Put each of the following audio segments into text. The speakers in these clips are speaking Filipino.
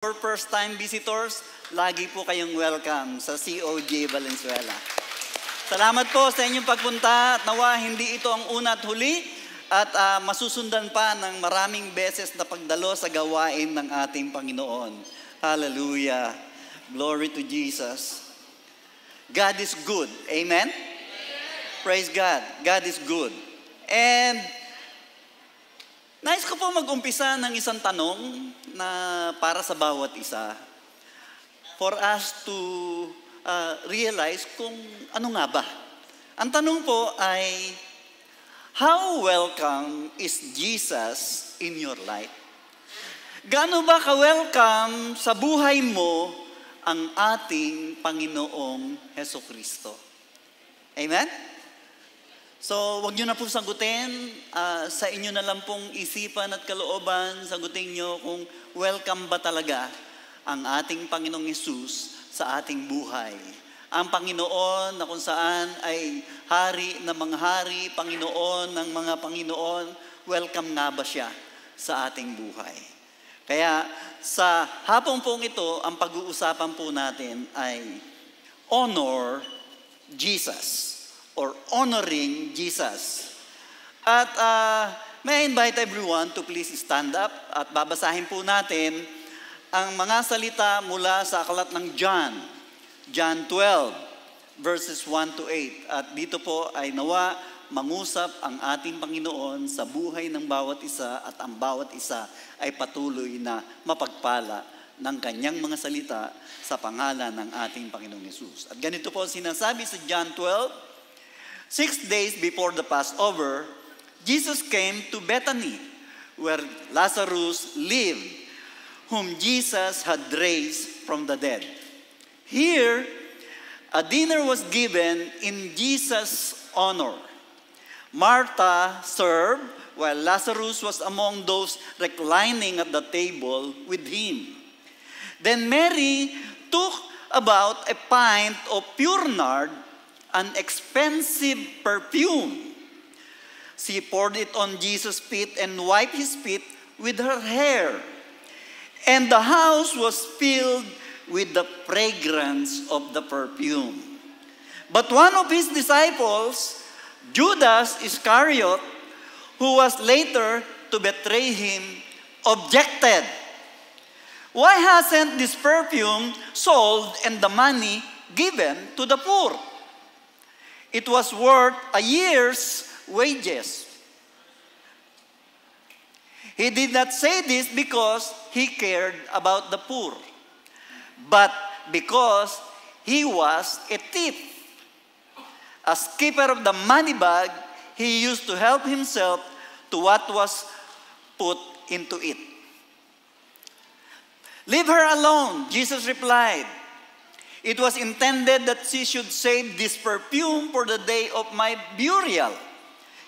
For first-time visitors, lagi po kayong welcome sa COJ Valenzuela. Salamat po sa inyong pagpunta at nawa hindi ito ang una at huli at masusundan pa ng maraming beses na pagdalo sa gawain ng ating Panginoon. Hallelujah. Glory to Jesus. God is good. Amen? Praise God. God is good. And nais ko po mag-umpisa ng isang tanong na para sa bawat isa for us to realize kung ano nga ba. Ang tanong po ay, how welcome is Jesus in your life? Gaano ba ka-welcome sa buhay mo ang ating Panginoong Hesukristo? Amen? So, wag nyo na po sagutin. Sa inyo na lang pong isipan at kalooban, sagutin nyo kung welcome ba talaga ang ating Panginoong Hesus sa ating buhay. Ang Panginoon na kung saan ay hari ng mga hari, Panginoon ng mga Panginoon, welcome nga ba siya sa ating buhay? Kaya sa hapong pong ito, ang pag-uusapan po natin ay honor Jesus. Or honoring Jesus. At may I invite everyone to please stand up at babasahin po natin ang mga salita mula sa aklat ng John 12, verses 1 to 8. At dito po ay nawa mangusap ang ating Panginoon sa buhay ng bawat isa at ang bawat isa ay patuloy na mapagpala ng kanyang mga salita sa pangalan ng ating Panginoong Hesus. At ganito po sinasabi sa John 12, 6 days before the Passover, Jesus came to Bethany, where Lazarus lived, whom Jesus had raised from the dead. Here, a dinner was given in Jesus' honor. Martha served, while Lazarus was among those reclining at the table with him. Then Mary took about a pint of pure nard, an expensive perfume. She poured it on Jesus' feet and wiped his feet with her hair. And the house was filled with the fragrance of the perfume. But one of his disciples, Judas Iscariot, who was later to betray him, objected. Why hasn't this perfume sold and the money given to the poor? It was worth a year's wages. He did not say this because he cared about the poor, but because he was a thief. As keeper of the money bag, he used to help himself to what was put into it. Leave her alone, Jesus replied. It was intended that she should save this perfume for the day of my burial.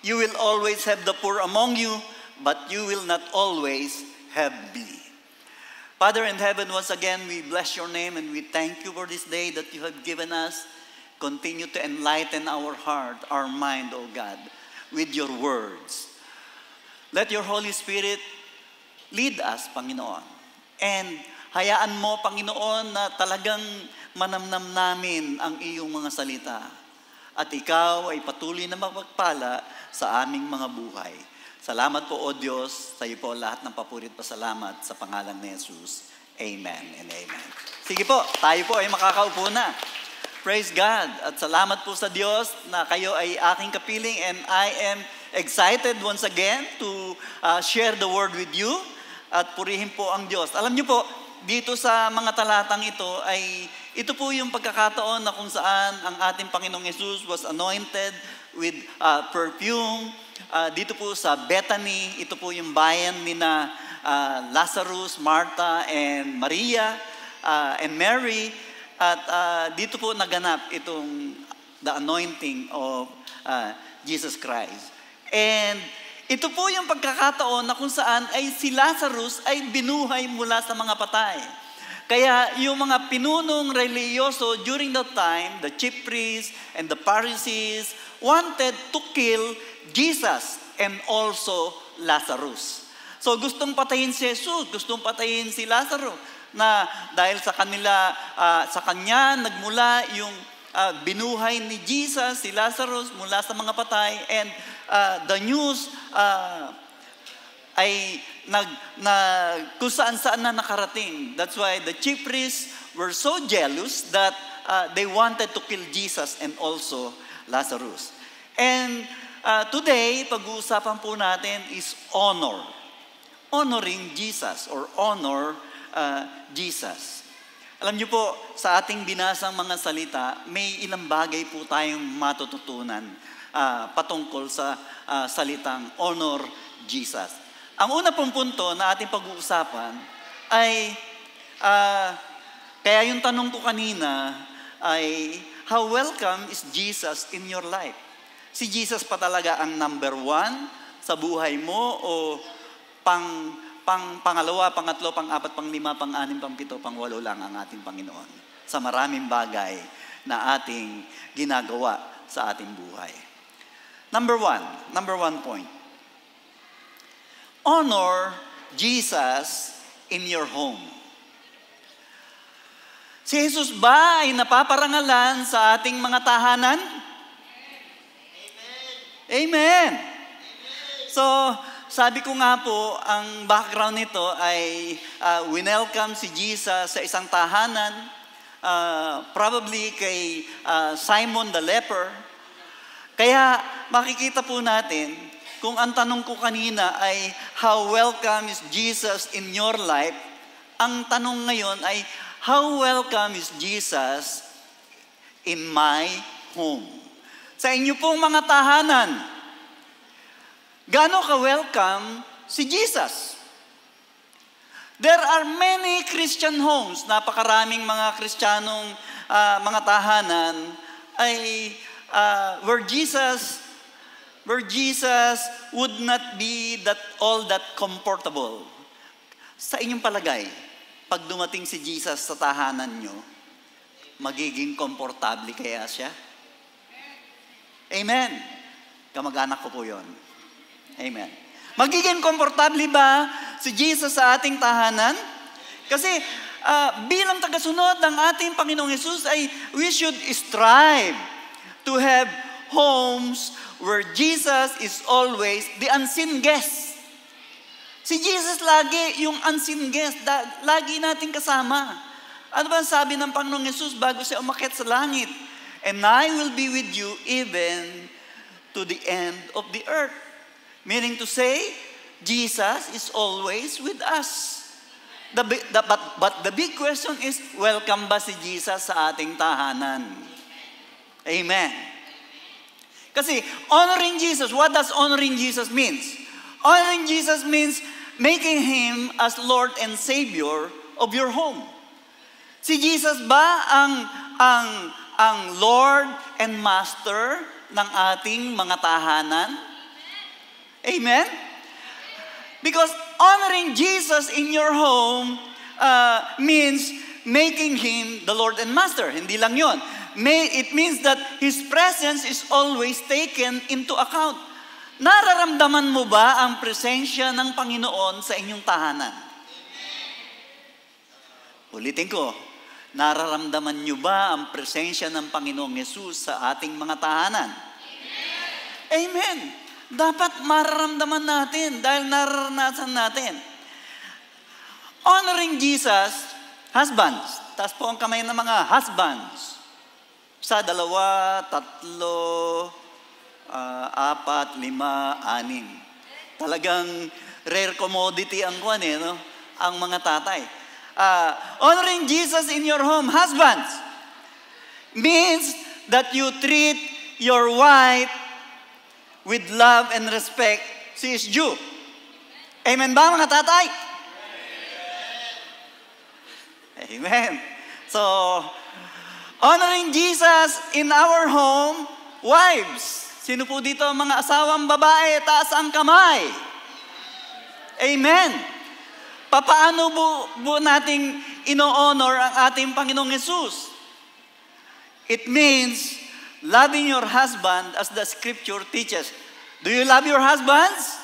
You will always have the poor among you, but you will not always have me. Father in heaven, once again, we bless your name and we thank you for this day that you have given us. Continue to enlighten our heart, our mind, O God, with your words. Let your Holy Spirit lead us, Panginoon. And hayaan mo, Panginoon, na talagang manamnam namin ang iyong mga salita. At ikaw ay patuloy na magpagpala sa aming mga buhay. Salamat po, O Diyos. Sa iyo po lahat ng papurit pasalamat sa pangalan ni Jesus. Amen and amen. Sige po, tayo po ay makakaupo na. Praise God. At salamat po sa Diyos na kayo ay aking kapiling and I am excited once again to share the word with you at purihin po ang Diyos. Alam niyo po, dito sa mga talatang ito ay ito po yung pagkakataon na kung saan ang ating Panginoong Hesus was anointed with perfume. Dito po sa Bethany, ito po yung bayan ni na Lazarus, Martha, and Maria, and Mary. At dito po naganap itong the anointing of Jesus Christ. And ito po yung pagkakataon na kung saan ay si Lazarus ay binuhay mula sa mga patay. Kaya yung mga pinunong religyoso during that time, the chief priests and the Pharisees wanted to kill Jesus and also Lazarus. So gustong patayin si Jesus, gustong patayin si Lazarus. na dahil sa kanya nagmula yung binuhay ni Jesus, si Lazarus mula sa mga patay, and the news ay kung saan-saan na nakarating. That's why the chief priests were so jealous that they wanted to kill Jesus and also Lazarus. And today, pag-uusapan po natin is honor. Honoring Jesus or honor Jesus. Alam niyo po, sa ating binasang mga salita, may ilang bagay po tayong matututunan patungkol sa salitang honor Jesus. Ang una pong punto na ating pag-uusapan ay, kaya yung tanong ko kanina ay, how welcome is Jesus in your life? Si Jesus pa talaga ang number one sa buhay mo o pangalawa, pangatlo, pang-apat, pang-lima, pang-anim, pang-pito, pang-walo lang ang ating Panginoon sa maraming bagay na ating ginagawa sa ating buhay. Number one point. Honor Jesus in your home. Si Jesus ba ay napaparangalan sa ating mga tahanan? Amen. So, sabi ko nga po, ang background nito ay winelcome si Jesus sa isang tahanan, probably kay Simon the leper. Kaya makikita po natin, kung ang tanong ko kanina ay, how welcome is Jesus in your life? Ang tanong ngayon ay, how welcome is Jesus in my home? Sa inyo pong mga tahanan, gaano ka-welcome si Jesus? There are many Christian homes, napakaraming mga Kristiyanong mga tahanan ay where Jesus would not be all that comfortable. Sa inyong palagay, pag dumating si Jesus sa tahanan nyo, magiging komportable kaya siya? Amen. Kamag-anak ko po yun. Amen. Magiging komportable ba si Jesus sa ating tahanan? Kasi bilang tagasunod ng ating Panginoong Hesus ay we should strive to have homes where Jesus is always the unseen guest. Si Jesus lagi yung unseen guest, lagi nating kasama. Ano ba sabi ng Panginoong Hesus bago siya umakyat sa langit? And I will be with you even to the end of the earth. Meaning to say, Jesus is always with us. But the big question is, welcome ba si Jesus sa ating tahanan? Amen. Kasi honoring Jesus, what does honoring Jesus means? Honoring Jesus means making Him as Lord and Savior of your home. Si Jesus ba ang Lord and Master ng ating mga tahanan? Amen? Because honoring Jesus in your home means making Him the Lord and Master. Hindi lang yun. It means that His presence is always taken into account. Nararamdaman mo ba ang presensya ng Panginoon sa inyong tahanan? Ulitin ko, nararamdaman nyo ba ang presensya ng Panginoong Hesus sa ating mga tahanan? Amen. Dapat mararamdaman natin dahil nararanasan natin. Honoring Jesus, husbands. Taas po ang kamay ng mga husbands. 1, 2, 3, 4, 5, 6. Talagang rare commodity ang no? Ang mga tatay. Honoring Jesus in your home, husbands, means that you treat your wife with love and respect. She is Jew. Amen ba mga tatay? Amen. So, honoring Jesus in our home, wives. Sino po dito mga asawang babae? Taas ang kamay. Amen. Papaano po nating ino-honor ang ating Panginoong Hesus? It means loving your husband as the Scripture teaches. Do you love your husbands?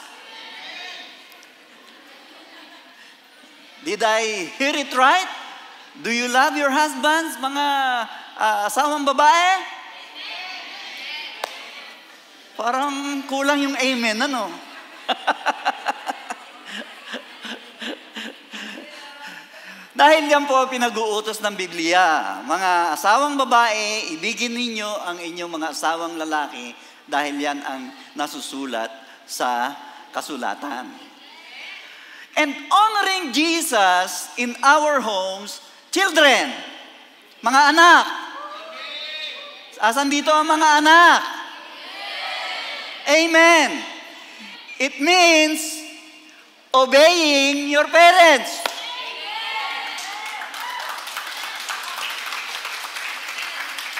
Did I hear it right? Do you love your husbands, mga asawang babae? Parang kulang yung amen, ano? Dahil yan po pinag-uutos ng Biblia. Mga asawang babae, ibigin ninyo ang inyong mga asawang lalaki dahil yan ang nasusulat sa kasulatan. And honoring Jesus in our homes, children, mga anak. Asan dito ang mga anak? Amen. It means obeying your parents.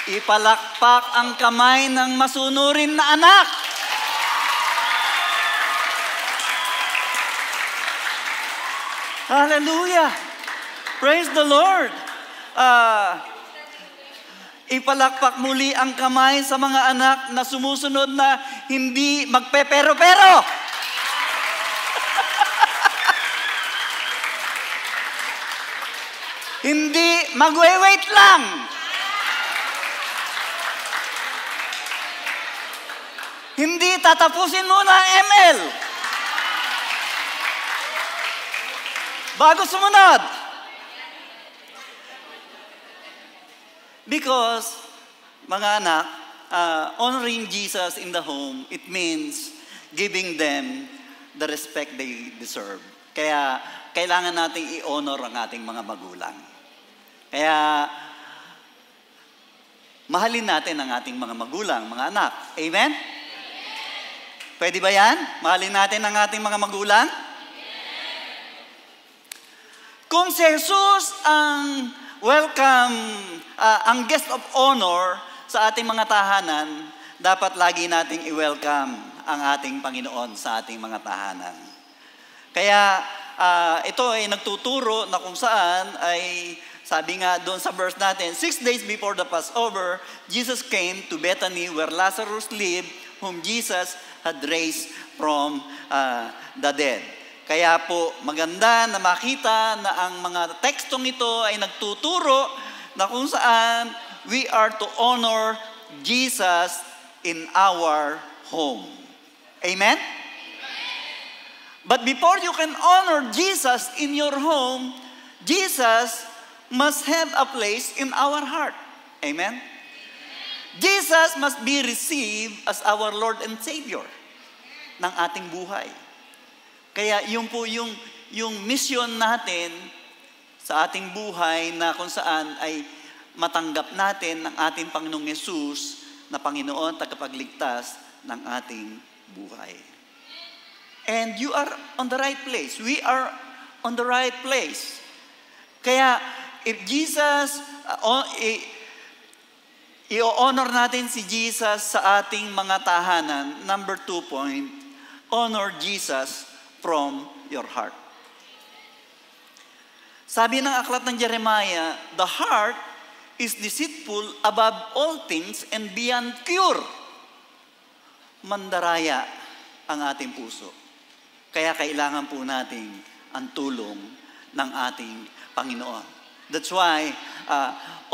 Ipalakpak ang kamay ng masunurin na anak. Hallelujah! Praise the Lord! Ipalakpak muli ang kamay sa mga anak na sumusunod na hindi magpepero-pero. Hindi magwe-wait lang. Hindi tatapusin muna ang ML. Bago sumunod. Because, mga anak, honoring Jesus in the home, it means giving them the respect they deserve. Kaya, kailangan nating i-honor ang ating mga magulang. Kaya, mahalin natin ang ating mga magulang, mga anak. Amen? Pwede ba yan? Mahalin natin ang ating mga magulang? Kung si Jesus ang ang guest of honor sa ating mga tahanan, dapat lagi nating i-welcome ang ating Panginoon sa ating mga tahanan. Kaya ito ay nagtuturo na kung saan ay, sabi nga doon sa verse natin, 6 days before the Passover, Jesus came to Bethany where Lazarus lived, whom Jesus had raised from the dead. Kaya po maganda na makita na ang mga tekstong ito ay nagtuturo na kung saan we are to honor Jesus in our home. Amen? But before you can honor Jesus in your home, Jesus must have a place in our heart. Amen? Jesus must be received as our Lord and Savior ng ating buhay. Kaya yun po yung mission natin sa ating buhay na kung saan ay matanggap natin ng ating Panginoong Yesus na Panginoon tagapagligtas ng ating buhay. And you are on the right place. We are on the right place. Kaya if Jesus, i-honor natin si Jesus sa ating mga tahanan, number 2 point, honor Jesus from your heart. Sabi ng aklat ng Jeremiah, the heart is deceitful above all things and beyond cure. Mandaraya ang ating puso. Kaya kailangan po natin ang tulong ng ating Panginoon. That's why,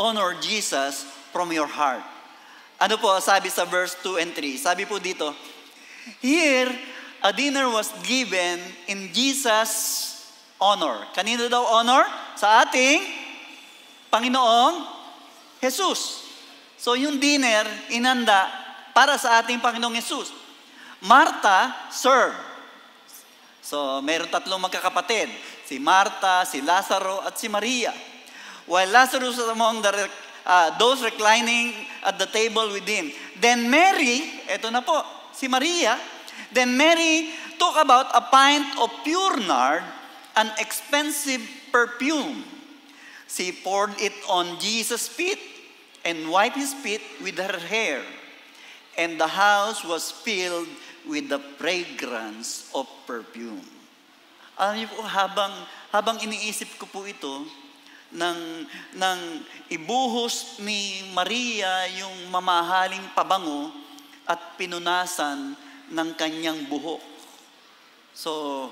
honor Jesus from your heart. Ano po sabi sa verse 2 and 3? Sabi po dito, here, a dinner was given in Jesus' honor. Kanino daw honor? Sa ating Panginoong Jesus. So yung dinner, inanda para sa ating Panginoong Jesus. Martha served. So meron 3 magkakapatid. Si Martha, si Lazaro, at si Maria. While Lazarus was among those reclining at the table with him. Then Mary, eto na po, si Maria, then Mary took about a pint of pure nard, an expensive perfume. She poured it on Jesus' feet and wiped his feet with her hair. And the house was filled with the fragrance of perfume. Alam niyo po, habang iniisip ko po ito, nang ibuhos ni Maria yung mamahaling pabango at pinunasan ng kanyang buhok. So,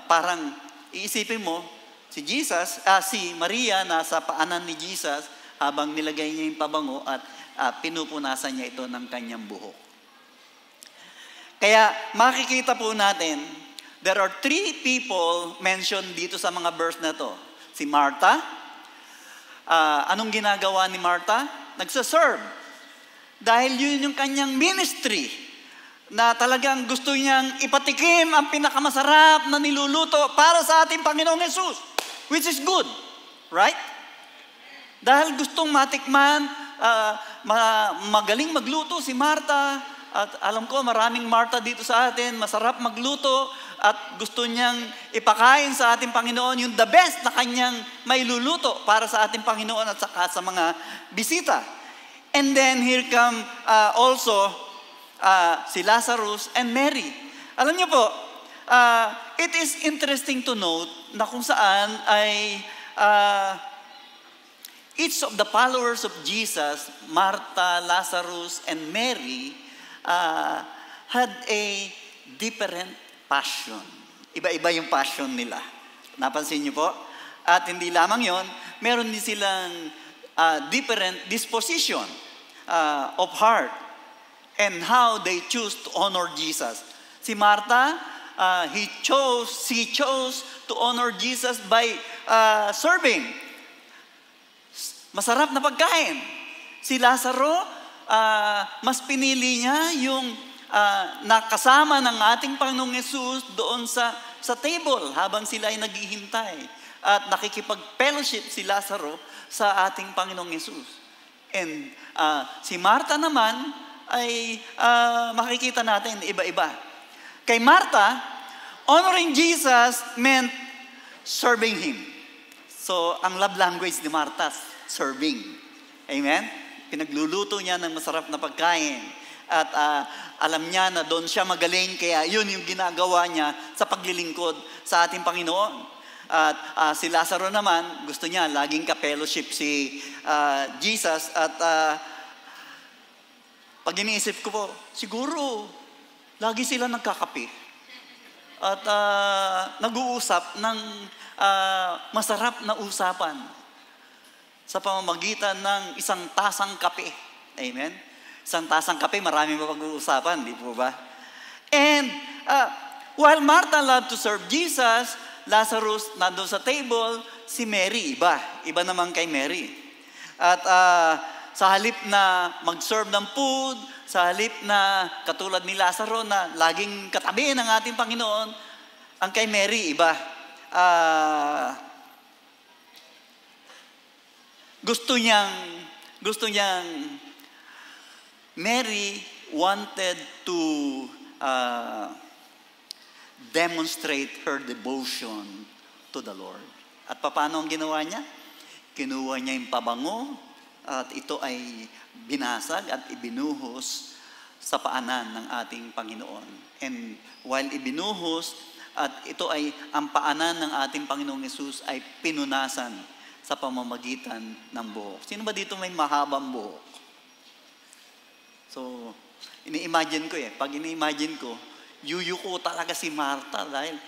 parang iisipin mo, si Maria nasa paanan ni Jesus habang nilagay niya yung pabango at pinupunasan niya ito ng kanyang buhok. Kaya makikita po natin, there are 3 people mentioned dito sa mga verse na to. Si Martha, anong ginagawa ni Martha? Nagsaserve. Dahil yun yung kanyang ministry na talagang gusto niyang ipatikim ang pinakamasarap na niluluto para sa ating Panginoong Jesus, which is good, right? Dahil gustong matikman, magaling magluto si Martha. At alam ko, maraming Martha dito sa atin, masarap magluto at gusto niyang ipakain sa ating Panginoon yung the best na kanyang mailuluto para sa ating Panginoon at saka sa mga bisita. And then here come also si Lazarus and Mary. Alam niyo po, it is interesting to note na kung saan ay each of the followers of Jesus, Martha, Lazarus, and Mary, had a different passion. Iba-iba yung passion nila. Napansin niyo po? At hindi lamang yon, meron din silang different disposition of heart and how they choose to honor Jesus. Si Martha, she chose to honor Jesus by serving. Masarap na pagkain. Si Lazaro, mas pinili niya yung nakasama ng ating Panginoong Yesus doon sa table habang sila ay naghihintay. At nakikipag-fellowship si Lazaro sa ating Panginoong Yesus. And si Martha naman ay makikita natin iba-iba. Kay Martha, honoring Jesus meant serving Him. So, ang love language ni Martha, serving. Amen? Pinagluluto niya ng masarap na pagkain. At alam niya na doon siya magaling, kaya yun yung ginagawa niya sa paglilingkod sa ating Panginoon. At si Lazaro naman, gusto niya laging ka-fellowship si Jesus. At pag iniisip ko po, siguro, lagi sila nagkakape. At nag-uusap ng masarap na usapan sa pamamagitan ng isang tasang kape. Amen? Isang tasang kape, marami mapag-uusapan, di po ba? And while Martha loved to serve Jesus, Lazarus nandun sa table, si Mary, iba. Iba naman kay Mary. At sa halip na mag-serve ng food, sa halip na katulad ni Lazaro na laging katabi ng ating Panginoon, ang kay Mary, iba. Gusto niyang Mary wanted to demonstrate her devotion to the Lord. At paano ang ginawa niya? Kinuha niya yung pabango at ito ay binasag at ibinuhos sa paanan ng ating Panginoon. And while ibinuhos at ito ay ang paanan ng ating Panginoong Yesus ay pinunasan sa pamamagitan ng buhok. Sino ba dito may mahabang buhok? So, ini-imagine ko pag ini-imagine ko, yuyuko talaga si Martha dahil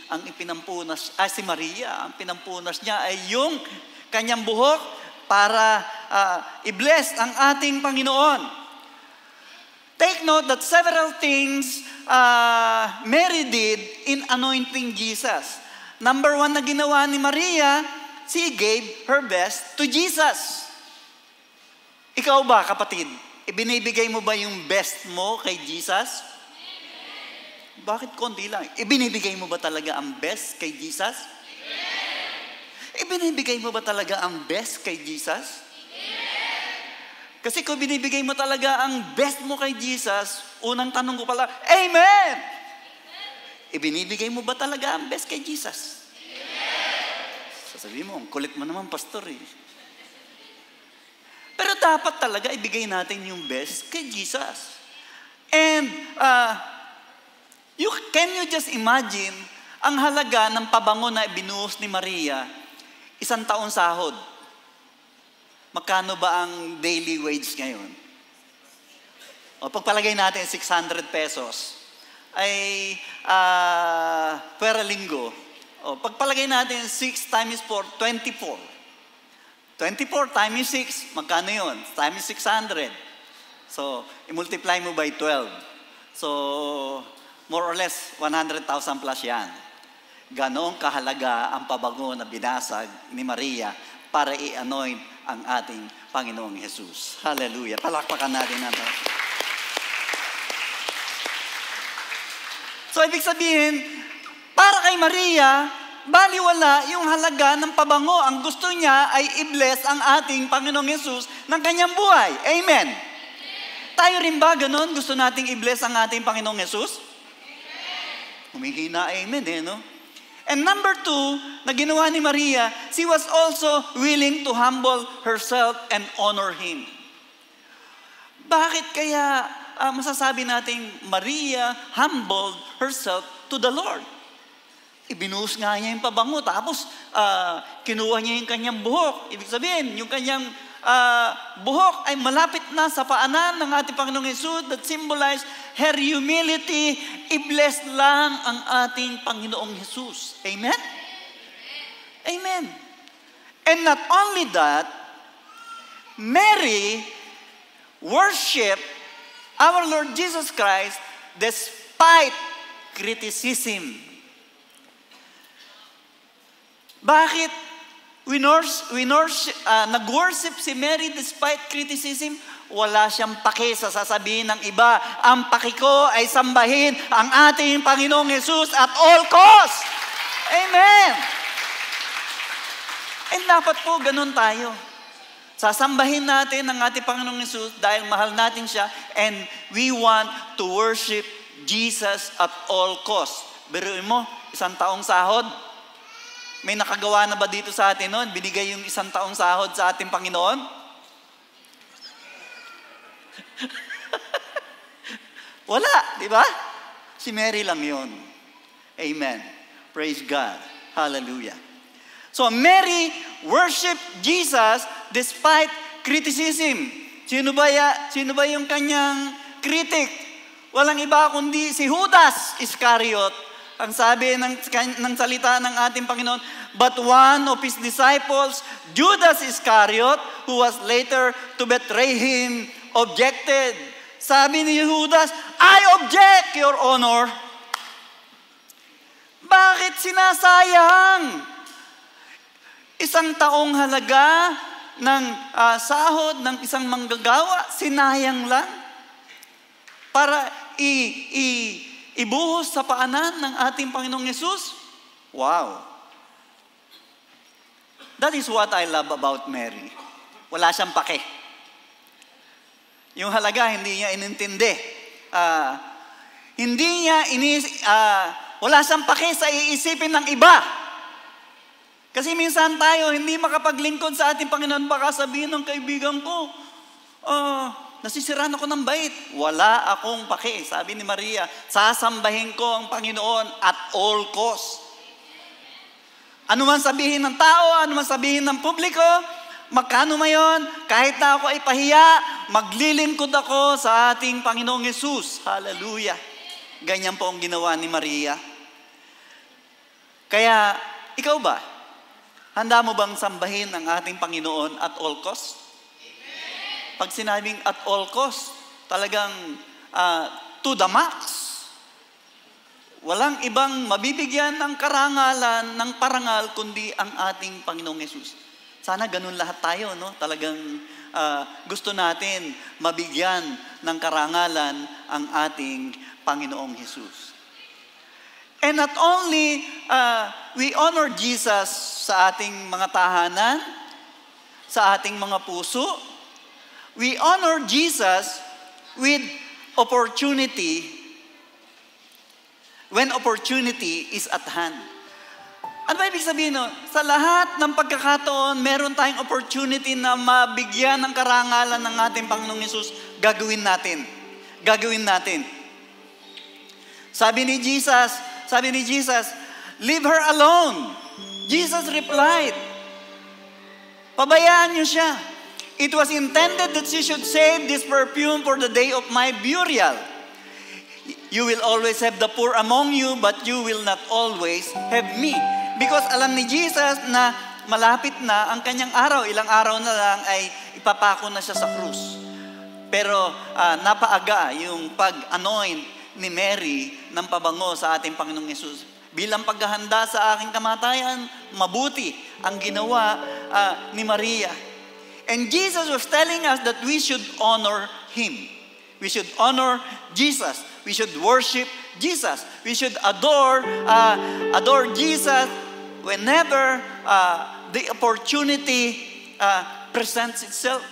ang ipinampunas, si Maria, ang pinampunas niya ay yung kanyang buhok para i-bless ang ating Panginoon. Take note that several things Mary did in anointing Jesus. Number 1 na ginawa ni Maria, she gave her best to Jesus. Ikaw ba, kapatid? Ibinibigay mo ba yung best mo kay Jesus? Amen. Bakit konti lang? Ibinibigay mo ba talaga ang best kay Jesus? Amen. Ibinibigay mo ba talaga ang best kay Jesus? Amen. Kasi kung binibigay mo talaga ang best mo kay Jesus, unang tanong ko pala, Amen! Amen. Ibinibigay mo ba talaga ang best kay Jesus? Sabi mo, ang kulit mo naman, pastor Pero dapat talaga ibigay natin yung best kay Jesus. And can you just imagine ang halaga ng pabango na binuhos ni Maria, 1 taon sahod? Magkano ba ang daily wage ngayon? O pagpalagay natin 600 pesos ay per linggo. O, pagpalagay natin, 6 times 4, 24. 24 times 6, magkano yun? Times 600. So, i-multiply mo by 12. So, more or less, 100,000 plus yan. Ganoong kahalaga ang pabango na binasag ni Maria para i-anoint ang ating Panginoong Jesus. Hallelujah. Palakpakan natin natin. So, ibig sabihin, para kay Maria, baliwala yung halaga ng pabango. Ang gusto niya ay i-bless ang ating Panginoong Jesus ng kanyang buhay. Amen. Tayo rin ba ganun? Gusto nating i-bless ang ating Panginoong Jesus? Humihina amen no? And number 2, na ginawa ni Maria, she was also willing to humble herself and honor Him. Bakit kaya masasabi nating Maria humbled herself to the Lord? Ibinuhos nga niya yung pabango, tapos kinuha niya yung kanyang buhok. Ibig sabihin, yung kanyang buhok ay malapit na sa paanan ng ating Panginoong Jesus that symbolize her humility. I-bless lang ang ating Panginoong Jesus. Amen? Amen. And not only that, Mary worshiped our Lord Jesus Christ despite criticism. Bakit nag-worship si Mary despite criticism? Wala siyang pake sa sasabihin ng iba. Ang pake ko ay sambahin ang ating Panginoong Jesus at all cost. Amen! And dapat po ganun tayo. Sasambahin natin ang ating Panginoong Jesus dahil mahal natin siya and we want to worship Jesus at all cost. Biruin mo, 1 taong sahod. May nakagawa na ba dito sa atin noon? Binigay yung 1 taong sahod sa ating Panginoon? Wala, di ba? Si Mary lang yun. Amen. Praise God. Hallelujah. So Mary worshiped Jesus despite criticism. Sino ba yung kanyang critic? Walang iba kundi si Judas Iscariot. Ang sabi ng salita ng ating Panginoon, but one of His disciples, Judas Iscariot, who was later to betray Him, objected. Sabi ni Judas, I object, Your Honor. Bakit sinasayang? 1 taong halaga ng sahod ng isang manggagawa, sinayang lang para ibuhos sa paanan ng ating Panginoong Jesus? Wow! That is what I love about Mary. Wala siyang pake. Yung halaga, hindi niya inintindi. Wala siyang pake sa iisipin ng iba. Kasi minsan tayo, hindi makapaglingkod sa ating Panginoon, baka sabihin ng kaibigan ko, nasisiraan ako ng bait. Wala akong pake. Sabi ni Maria, sasambahin ko ang Panginoon at all cost. Ano man sabihin ng tao, ano man sabihin ng publiko, magkano mayon, kahit na ako ay pahiya, maglilingkod ako sa ating Panginoong Jesus. Hallelujah. Ganyan po ang ginawa ni Maria. Kaya, ikaw ba? Handa mo bang sambahin ang ating Panginoon at all cost? Pag sinabing at all cost, talagang to the max. Walang ibang mabibigyan ng karangalan, ng parangal, kundi ang ating Panginoong Jesus. Sana ganun lahat tayo, no? Talagang gusto natin mabigyan ng karangalan ang ating Panginoong Jesus. And not only we honor Jesus sa ating mga tahanan, sa ating mga puso, we honor Jesus with opportunity when opportunity is at hand. Ano ba ibig sabihin? No? Sa lahat ng pagkakataon, meron tayong opportunity na mabigyan ng karangalan ng ating Panginoong Hesus, gagawin natin. Gagawin natin. Sabi ni Jesus, leave her alone. Jesus replied, pabayaan niyo siya. It was intended that she should save this perfume for the day of my burial. You will always have the poor among you, but you will not always have me. Because alam ni Jesus na malapit na ang kanyang araw. Ilang araw na lang ay ipapako na siya sa krus. Pero napaaga yung pag-anoint ni Mary ng pabango sa ating Panginoong Yesus. Bilang paghahanda sa aking kamatayan, mabuti ang ginawa ni Maria. And Jesus was telling us that we should honor Him. We should honor Jesus. We should worship Jesus. We should adore Jesus whenever the opportunity presents itself.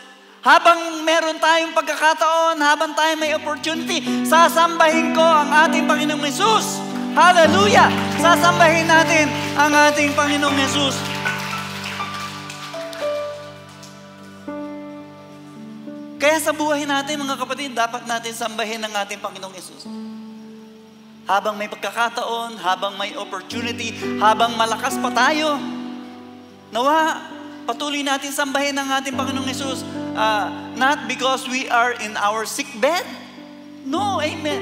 Habang meron tayong pagkakataon, habang tayo may opportunity, sasambahin ko ang ating Panginoong Yesus. Hallelujah! Sasambahin natin ang ating Panginoong Yesus. Kaya sa buhay natin, mga kapatid, dapat natin sambahin ang ating Panginoong Yesus. Habang may pagkakataon, habang may opportunity, habang malakas pa tayo, nawa, patuloy natin sambahin ang ating Panginoong Yesus. Not because we are in our sick bed. No, amen.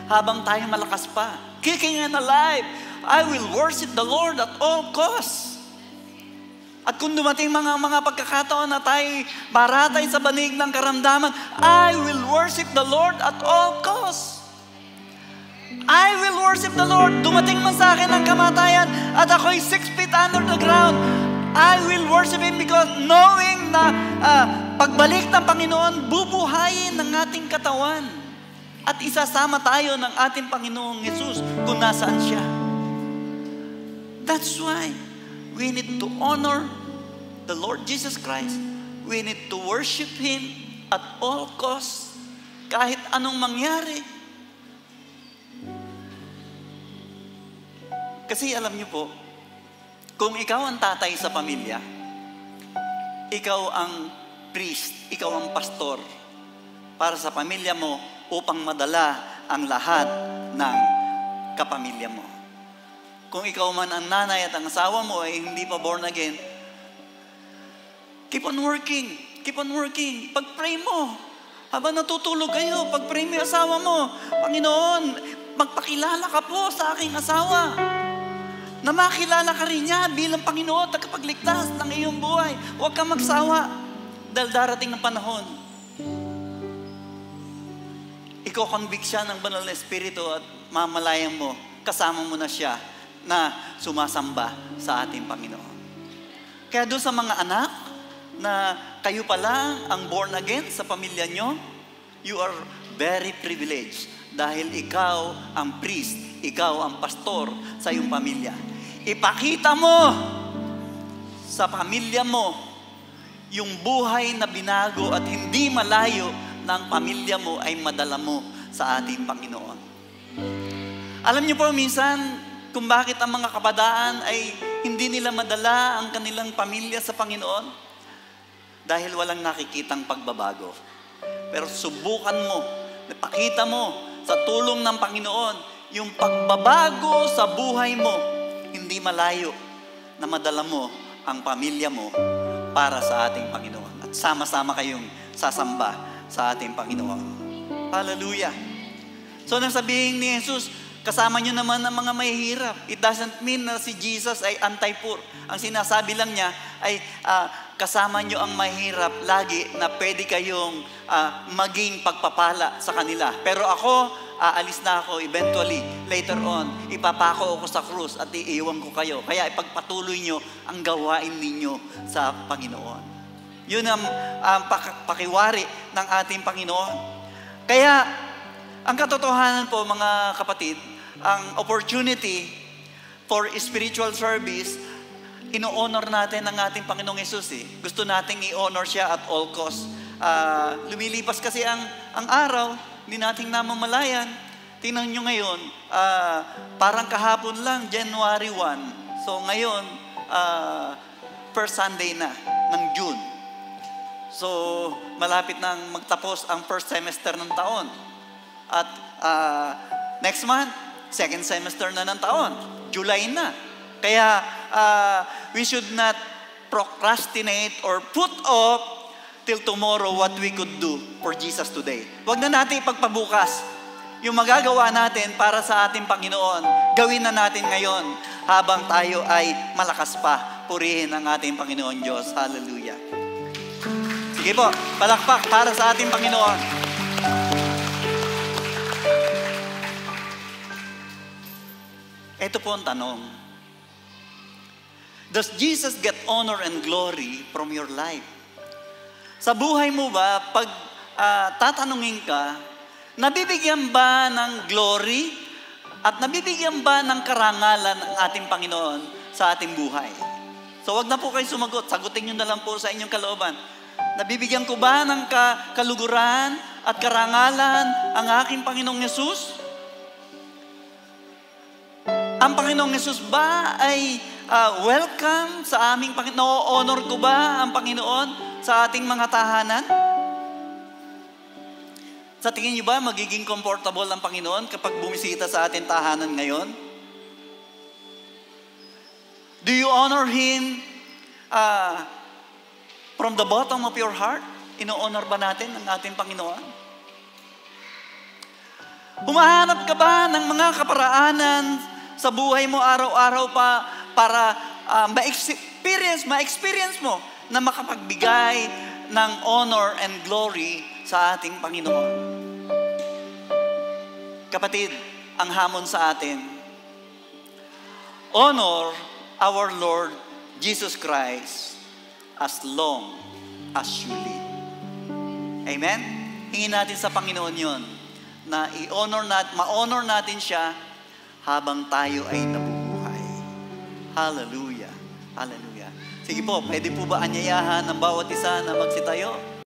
Habang tayo malakas pa, kicking and alive, I will worship the Lord at all costs. At kung dumating mga pagkakataon na tayo baratay sa banig ng karamdaman, I will worship the Lord at all costs. I will worship the Lord. Dumating man sa akin ang kamatayan at ako'y 6 feet under the ground, I will worship Him because knowing na pagbalik ng Panginoon, bubuhayin ng ating katawan. At isasama tayo ng ating Panginoong Yesus kung nasaan siya. That's why we need to honor the Lord Jesus Christ. We need to worship Him at all costs. Kahit anong mangyari. Kasi alam niyo po, kung ikaw ang tatay sa pamilya, ikaw ang priest, ikaw ang pastor para sa pamilya mo upang madala ang lahat ng kapamilya mo. Kung ikaw man ang nanay at ang asawa mo ay hindi pa born again, keep on working. Keep on working. Pag-pray mo. Habang natutulog kayo, pag-pray mo yung asawa mo, Panginoon, magpakilala ka po sa aking asawa. Na makilala ka rin niya bilang Panginoon, tagapagligtas ng iyong buhay. Huwag kang magsawa dahil darating ng panahon. Iko-convict siya ng banal na espiritu at mamalayang mo, kasama mo na siya na sumasamba sa ating Panginoon. Kaya doon sa mga anak na kayo pa lang ang born again sa pamilya nyo, you are very privileged dahil ikaw ang priest, ikaw ang pastor sa iyong pamilya. Ipakita mo sa pamilya mo yung buhay na binago at hindi malayo ng pamilya mo ay madala mo sa ating Panginoon. Alam niyo po minsan kung bakit ang mga kabataan ay hindi nila madala ang kanilang pamilya sa Panginoon? Dahil walang nakikitang pagbabago. Pero subukan mo, napakita mo sa tulong ng Panginoon yung pagbabago sa buhay mo, hindi malayo na madala mo ang pamilya mo para sa ating Panginoon. At sama-sama kayong sasamba sa ating Panginoon. Hallelujah! So nang sabihin ni Jesus, kasama nyo naman ang mga mahihirap. It doesn't mean na si Jesus ay anti-poor. Ang sinasabi lang niya ay kasama nyo ang mahirap lagi na pwede kayong maging pagpapala sa kanila. Pero ako, aalis na ako eventually, later on, ipapako ako sa krus at iiwan ko kayo. Kaya ipagpatuloy nyo ang gawain ninyo sa Panginoon. Yun ang pakiwari ng ating Panginoon. Kaya, ang katotohanan po mga kapatid, ang opportunity for spiritual service, ino-honor natin ang ating Panginoong Yesus. Gusto nating i-honor siya at all costs. Lumilipas kasi ang araw, hindi nating namamalayan. Tingnan nyo ngayon, parang kahapon lang, January 1. So ngayon, first Sunday na ng June. So malapit nang magtapos ang first semester ng taon. At next month, second semester na ng taon. July na. Kaya we should not procrastinate or put off till tomorrow what we could do for Jesus today. Huwag na natin ipagpabukas. Yung magagawa natin para sa ating Panginoon, gawin na natin ngayon. habang tayo ay malakas pa. Purihin ang ating Panginoon Diyos. Hallelujah. Sige po, palakpak para sa ating Panginoon. Ito po ang tanong. Does Jesus get honor and glory from your life? Sa buhay mo ba, pag tatanungin ka, nabibigyan ba ng glory at nabibigyan ba ng karangalan ang ating Panginoon sa ating buhay? So wag na po kayo sumagot. Sagutin nyo na lang po sa inyong kalooban. Nabibigyan ko ba ng kaluguran at karangalan ang aking Panginoong Yesus? Ang Panginoong Yesus ba ay welcome sa aming Panginoon? No-honor ko ba ang Panginoon sa ating mga tahanan? Sa tingin niyo ba magiging comfortable ang Panginoon kapag bumisita sa ating tahanan ngayon? Do you honor Him from the bottom of your heart? Ino-honor ba natin ang ating Panginoon? Humahanap ka ba ng mga kaparaanan sa buhay mo araw-araw pa para ma-experience mo na makapagbigay ng honor and glory sa ating Panginoon? Kapatid, ang hamon sa atin, honor our Lord Jesus Christ as long as you live. Amen? Hingin natin sa Panginoon yun, na ma-honor natin siya habang tayo ay nabubuhay. Hallelujah. Hallelujah. Sige po, pwede po ba anyayahan ng bawat isa na magsitayo?